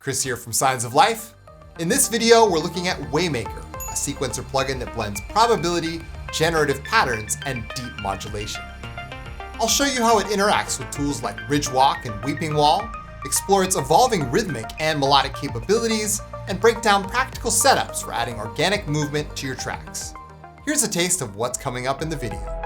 Chris here from Signs of Life. In this video, we're looking at Waymaker, a sequencer plugin that blends probability, generative patterns, and deep modulation. I'll show you how it interacts with tools like Ridge Walk and Weeping Wall, explore its evolving rhythmic and melodic capabilities, and break down practical setups for adding organic movement to your tracks. Here's a taste of what's coming up in the video.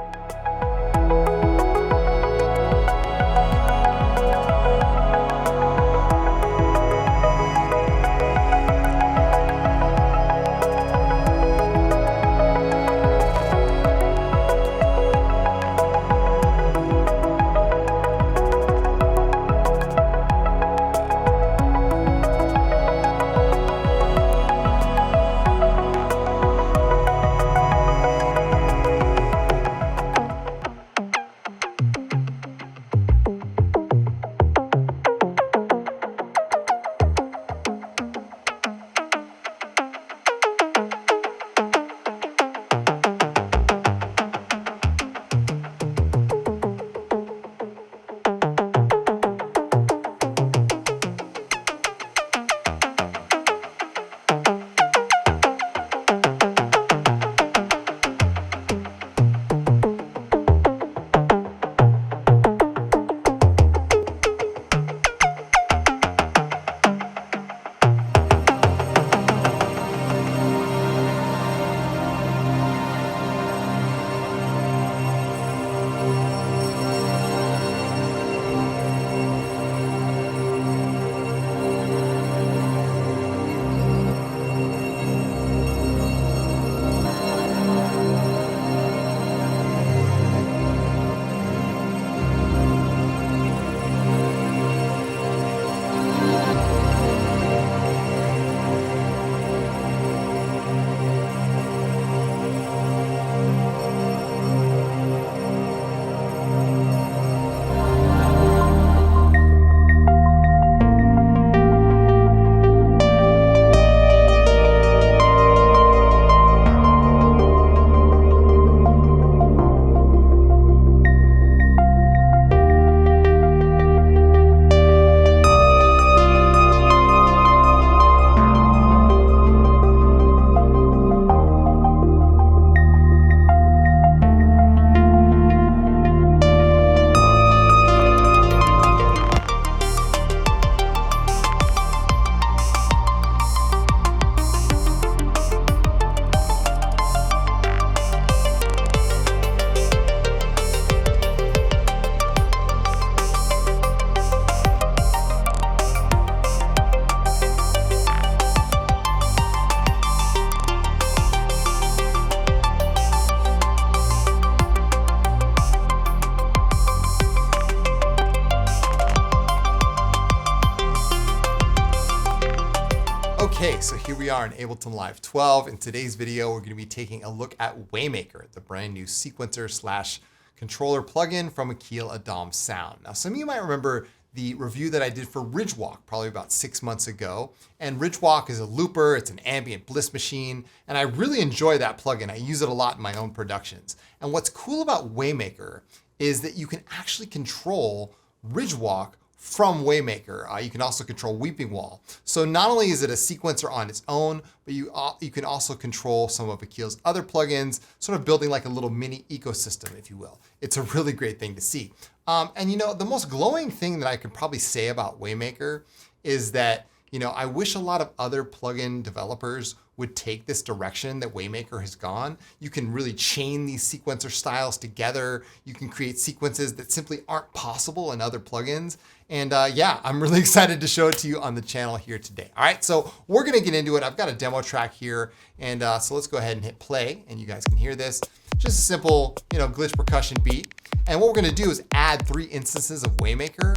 Okay, so here we are in Ableton Live 12. In today's video, we're going to be taking a look at Waymaker, the brand new sequencer / controller plugin from Akil Adam Sound. Now, some of you might remember the review that I did for Ridge Walk probably about 6 months ago. And Ridge Walk is a looper, it's an ambient bliss machine, and I really enjoy that plugin. I use it a lot in my own productions. And what's cool about Waymaker is that you can actually control Ridge Walk from Waymaker. You can also control Weeping Wall. So not only is it a sequencer on its own, but you can also control some of Akil's other plugins, sort of building like a little mini ecosystem, if you will. It's a really great thing to see. And you know, the most glowing thing that I could probably say about Waymaker is that, you know, I wish a lot of other plugin developers would take this direction that Waymaker has gone. You can really chain these sequencer styles together. You can create sequences that simply aren't possible in other plugins. And yeah, I'm really excited to show it to you on the channel here today. All right, so we're gonna get into it. I've got a demo track here. And so let's go ahead and hit play and you guys can hear this. Just a simple, you know, glitch percussion beat. And what we're gonna do is add 3 instances of Waymaker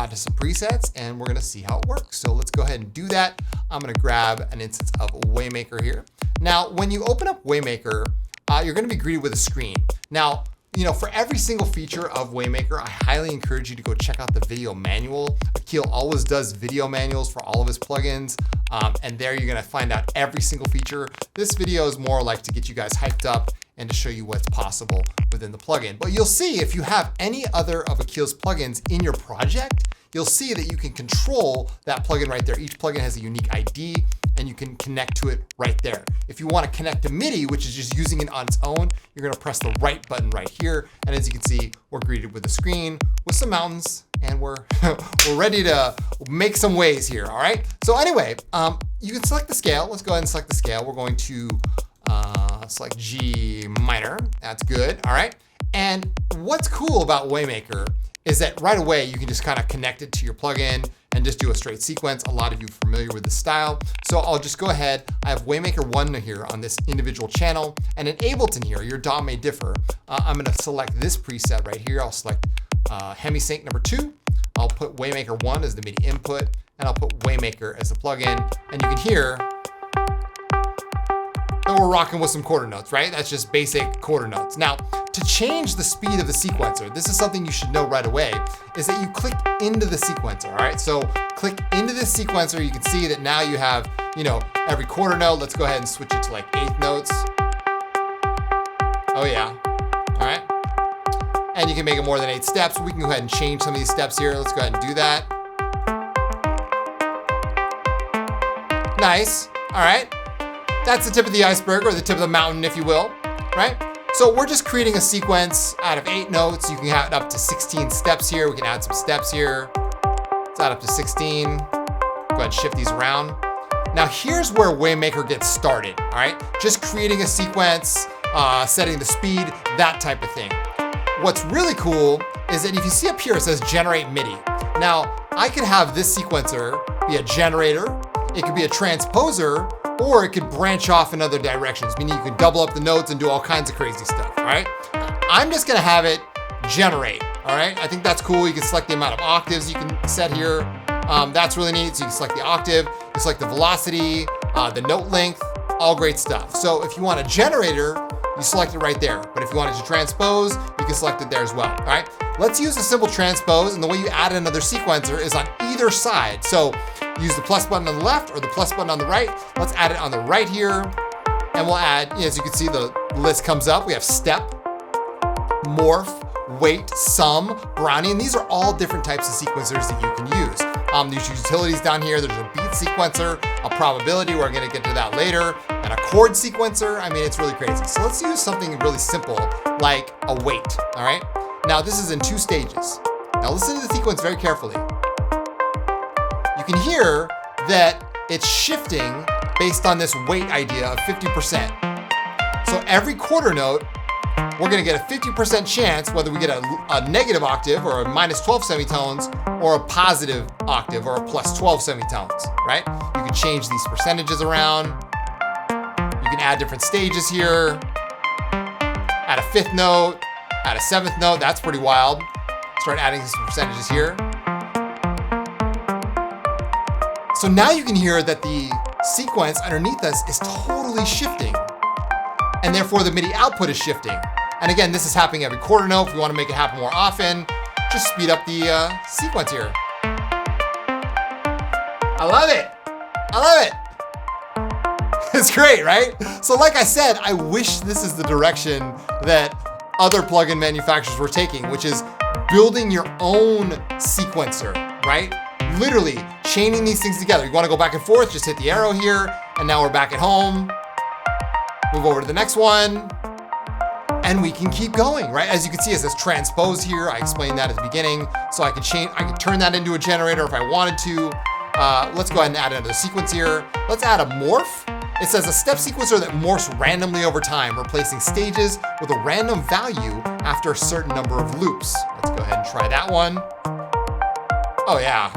to some presets, and we're gonna see how it works. So let's go ahead and do that. I'm gonna grab an instance of Waymaker here. Now, when you open up Waymaker, you're gonna be greeted with a screen. Now, you know, for every single feature of Waymaker, I highly encourage you to go check out the video manual. Akil always does video manuals for all of his plugins. And there you're gonna find out every single feature. This video is more like to get you guys hyped up and to show you what's possible within the plugin. But you'll see if you have any other of Akil's plugins in your project, you'll see that you can control that plugin right there. Each plugin has a unique ID, and you can connect to it right there. If you want to connect to MIDI, which is just using it on its own, you're going to press the right button right here. And as you can see, we're greeted with a screen with some mountains, and we're ready to make some waves here. All right. So anyway, you can select the scale. Let's go ahead and select the scale. We're going to select G minor. That's good. All right. And what's cool about Waymaker is that right away you can just kind of connect it to your plugin and just do a straight sequence. A lot of you are familiar with this style. So I'll just go ahead. I have Waymaker 1 here on this individual channel, and in Ableton here, your DAW may differ. I'm going to select this preset right here. I'll select Hemisync number 2. I'll put Waymaker 1 as the MIDI input, and I'll put Waymaker as the plugin. And you can hear that we're rocking with some quarter notes, right? That's just basic quarter notes. Now, to change the speed of the sequencer, this is something you should know right away, is that you click into the sequencer, all right? So click into this sequencer, you can see that now you have, every quarter note. Let's go ahead and switch it to like eighth notes. Oh yeah, all right? And you can make it more than 8 steps. We can go ahead and change some of these steps here. Let's go ahead and do that. Nice, all right? That's the tip of the iceberg, or the tip of the mountain, if you will, right? So we're just creating a sequence out of 8 notes. You can have it up to 16 steps here. We can add some steps here. Let's add up to 16. Go ahead and shift these around. Now here's where Waymaker gets started, all right? Just creating a sequence, setting the speed, that type of thing. What's really cool is that if you see up here, it says generate MIDI. Now I could have this sequencer be a generator, it could be a transposer, or it could branch off in other directions, meaning you could double up the notes and do all kinds of crazy stuff, all right? I'm just gonna have it generate, all right? I think that's cool. You can select the amount of octaves you can set here. That's really neat. So you can select the octave, you select the velocity, the note length, all great stuff. So if you want a generator, you select it right there. But if you want it to transpose, you can select it there as well, all right? Let's use a simple transpose, and the way you add another sequencer is on either side. So use the plus button on the left or the plus button on the right. Let's add it on the right here. And we'll add, as you can see, the list comes up. We have step, morph, weight, sum, brownie, and these are all different types of sequencers that you can use. There's utilities down here. There's a beat sequencer, a probability, we're gonna get to that later, and a chord sequencer. I mean, it's really crazy. So let's use something really simple like a weight, all right? Now this is in 2 stages. Now listen to the sequence very carefully. You can hear that it's shifting based on this weight idea of 50%. So every quarter note, we're gonna get a 50% chance whether we get a negative octave or a minus 12 semitones or a positive octave or a plus 12 semitones, right? You can change these percentages around. You can add different stages here. Add a 5th note, add a 7th note. That's pretty wild. Start adding some percentages here. So now you can hear that the sequence underneath us is totally shifting, and therefore the MIDI output is shifting. And again, this is happening every quarter note. If you want to make it happen more often, just speed up the sequence here. I love it. I love it. It's great, right? So like I said, I wish this is the direction that other plugin manufacturers were taking, which is building your own sequencer, right? Literally chaining these things together. You want to go back and forth, just hit the arrow here, and now we're back at home. Move over to the next one, and we can keep going, right? As you can see, it says transpose here. I explained that at the beginning, so I could turn that into a generator if I wanted to. Let's go ahead and add another sequence here. Let's add a morph. It says a step sequencer that morphs randomly over time, replacing stages with a random value after a certain number of loops. Let's go ahead and try that one. Oh yeah.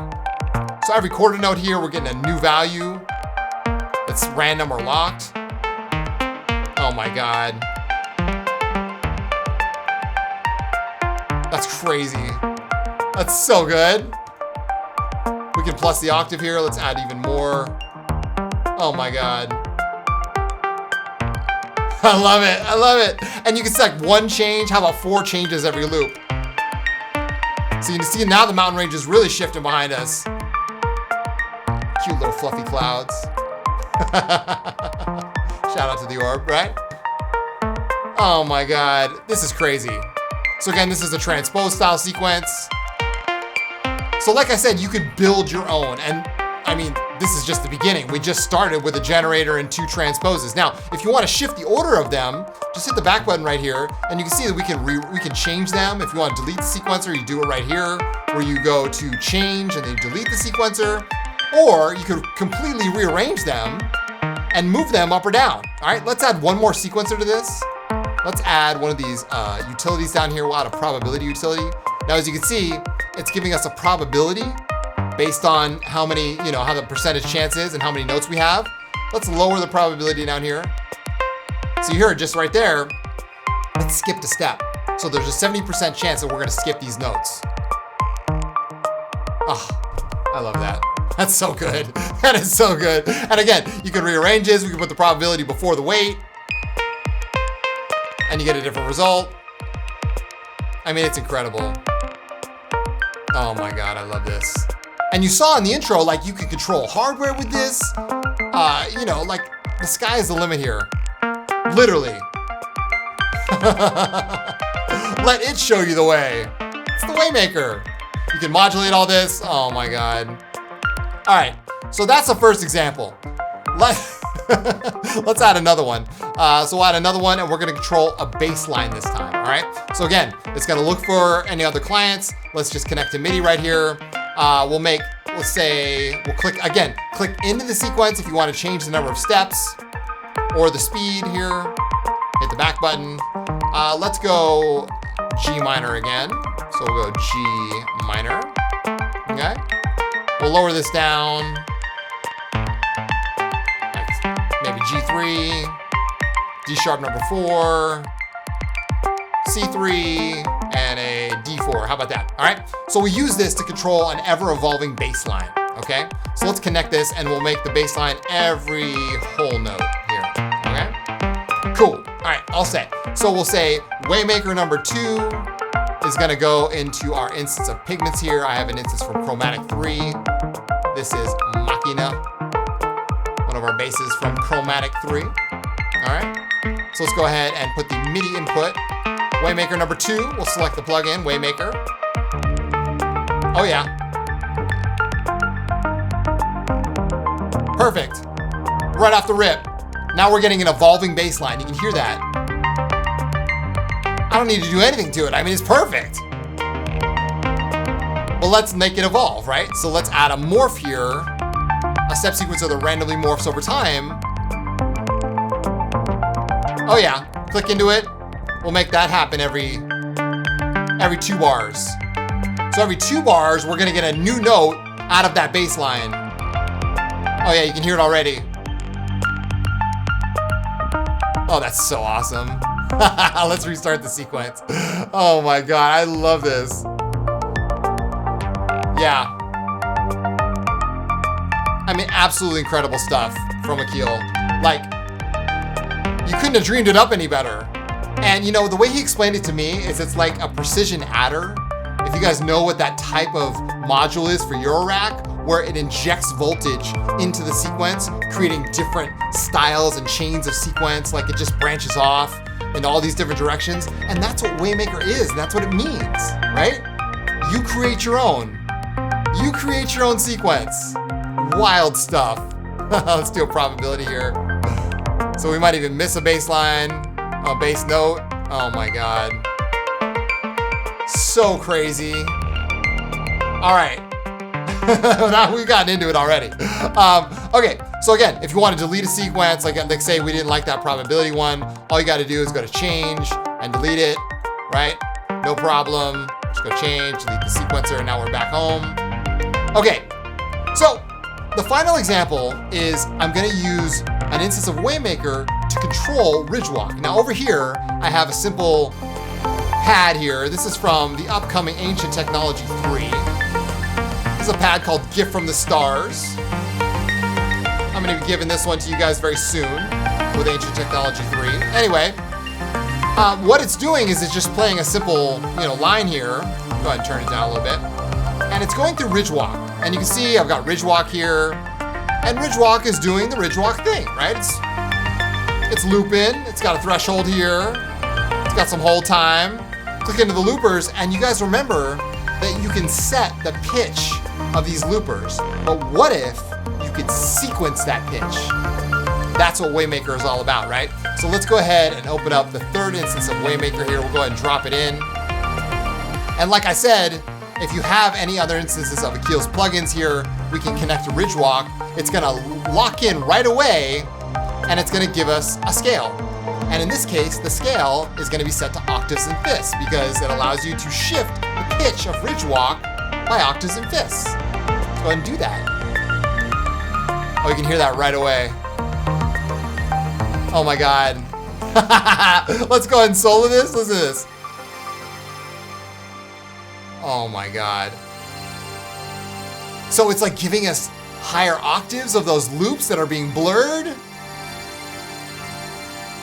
So every quarter note here, we're getting a new value that's random or locked. Oh my God. That's crazy. That's so good. We can plus the octave here. Let's add even more. Oh my God. I love it. I love it. And you can select 1 change. How about 4 changes every loop? So you can see now the mountain range is really shifting behind us. Cute little fluffy clouds. Shout out to the orb, right? Oh my God, this is crazy. So again, this is a transpose style sequence. So like I said, you could build your own. And I mean, this is just the beginning. We just started with a generator and 2 transposes. Now, if you want to shift the order of them, just hit the back button right here, and you can see that we can change them. If you want to delete the sequencer, you do it right here, where you go to change and then you delete the sequencer, or you could completely rearrange them and move them up or down. All right, let's add one more sequencer to this. Let's add one of these utilities down here. We'll add a probability utility. Now, as you can see, it's giving us a probability based on how many, how the percentage chance is and how many notes we have. Let's lower the probability down here. So you hear it just right there, it skipped a step. So there's a 70% chance that we're gonna skip these notes. Oh, I love that. That's so good. That is so good. And again, you can rearrange this. We can put the probability before the weight and you get a different result. I mean, it's incredible. Oh my God, I love this. And you saw in the intro, like you can control hardware with this. Like the sky is the limit here. Literally. Let it show you the way. It's the Waymaker. You can modulate all this. Oh my God. All right, so that's the first example. Let's add another one. So we'll add another one and we're gonna control a bass line this time, all right? So again, it's gonna look for any other clients. Let's just connect to MIDI right here. We'll click into the sequence if you wanna change the number of steps or the speed here. Hit the back button. Let's go G minor again. So we'll go G minor, okay? We'll lower this down. Maybe G3, D sharp number 4, C3, and a D4. How about that? All right. So we use this to control an ever-evolving bass line. Okay. So let's connect this, and we'll make the bass line every whole note here. Okay. Cool. All right. All set. So we'll say Waymaker number 2 is going to go into our instance of pigments here. I have an instance from Chromatic 3. This is Machina, one of our basses from Chromatic 3. All right. So let's go ahead and put the MIDI input. Waymaker number 2, we'll select the plugin, Waymaker. Oh yeah. Perfect. Right off the rip. Now we're getting an evolving bass line. You can hear that. I don't need to do anything to it. I mean, it's perfect. But let's make it evolve, right? So let's add a morph here, a step sequencer that randomly morphs over time. Oh yeah, click into it. We'll make that happen every 2 bars. So every 2 bars, we're gonna get a new note out of that bass line. Oh yeah, you can hear it already. Oh, that's so awesome. Let's restart the sequence. Oh my God, I love this. Yeah. I mean, absolutely incredible stuff from Akil. Like, you couldn't have dreamed it up any better. And the way he explained it to me is it's like a precision adder. If you guys know what that type of module is for your rack, where it injects voltage into the sequence, creating different styles and chains of sequence, like it just branches off in all these different directions. And that's what Waymaker is, and that's what it means, right? You create your own. You create your own sequence. Wild stuff. Let's do a probability here. So we might even miss a bass line, a bass note. Oh my God. So crazy. All right. Now we've gotten into it already. Okay, so again, if you want to delete a sequence, like say we didn't like that probability one, all you got to do is go to change and delete it, right? No problem. Just go change, delete the sequencer, and now we're back home. Okay, so the final example is I'm going to use an instance of Waymaker to control ridge walk. Now over here, I have a simple pad here. This is from the upcoming Ancient Technology 3. This is a pad called Gift from the Stars. I'm going to be giving this one to you guys very soon with Ancient Technology 3. Anyway, what it's doing is it's just playing a simple, line here. Go ahead and turn it down a little bit. And it's going through ridge walk. And you can see I've got ridge walk here. And ridge walk is doing the ridge walk thing, right? It's looping. It's got a threshold here. It's got some hold time. Click into the loopers, and you guys remember that you can set the pitch of these loopers, but what if you could sequence that pitch? That's what Waymaker is all about, right? So let's go ahead and open up the third instance of Waymaker here. We'll go ahead and drop it in. And like I said, if you have any other instances of Akil's plugins here, we can connect to Ridgewalk. It's gonna lock in right away, and it's gonna give us a scale. And in this case, the scale is gonna be set to octaves and fifths because it allows you to shift the pitch of Ridgewalk by octaves and fifths. Let's go ahead and do that. Oh, you can hear that right away. Oh my God. Let's go ahead and solo this. Listen to this. Oh my God. So it's like giving us higher octaves of those loops that are being blurred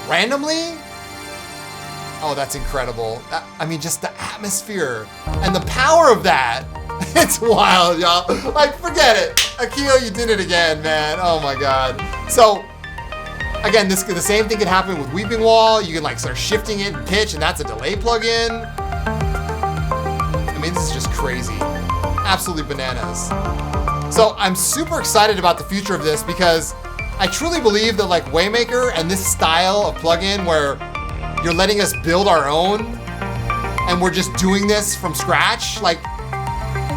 randomly. Oh, that's incredible. I mean, just the atmosphere and the power of that. It's wild, y'all. Like, forget it. Akil, you did it again, man. Oh my God. So again, the same thing could happen with Weeping Wall. You can like start shifting it in pitch, and that's a delay plugin. I mean, this is just crazy. Absolutely bananas. So I'm super excited about the future of this because I truly believe that like Waymaker and this style of plugin where you're letting us build our own and we're just doing this from scratch, like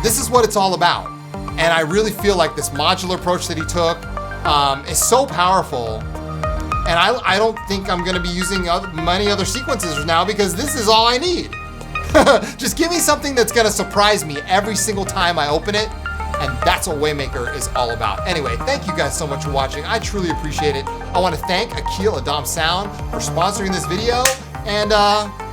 this is what it's all about. And I really feel like this modular approach that he took is so powerful. And I don't think I'm gonna be using many other sequencers now because this is all I need. Just give me something that's gonna surprise me every single time I open it. And that's what Waymaker is all about. Anyway, thank you guys so much for watching. I truly appreciate it. I want to thank Akil Adam Sound for sponsoring this video. And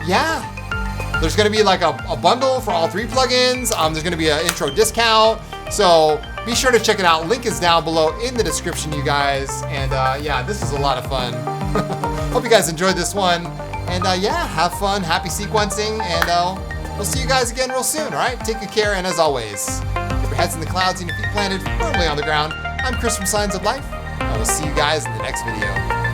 yeah, there's going to be like a bundle for all three plugins. There's going to be an intro discount. So be sure to check it out. Link is down below in the description, you guys. And yeah, this is a lot of fun. Hope you guys enjoyed this one. And yeah, have fun, happy sequencing, and we'll see you guys again real soon, all right? Take good care, and as always, keep your heads in the clouds and your feet planted firmly on the ground. I'm Chris from Signs of Life, and we'll see you guys in the next video.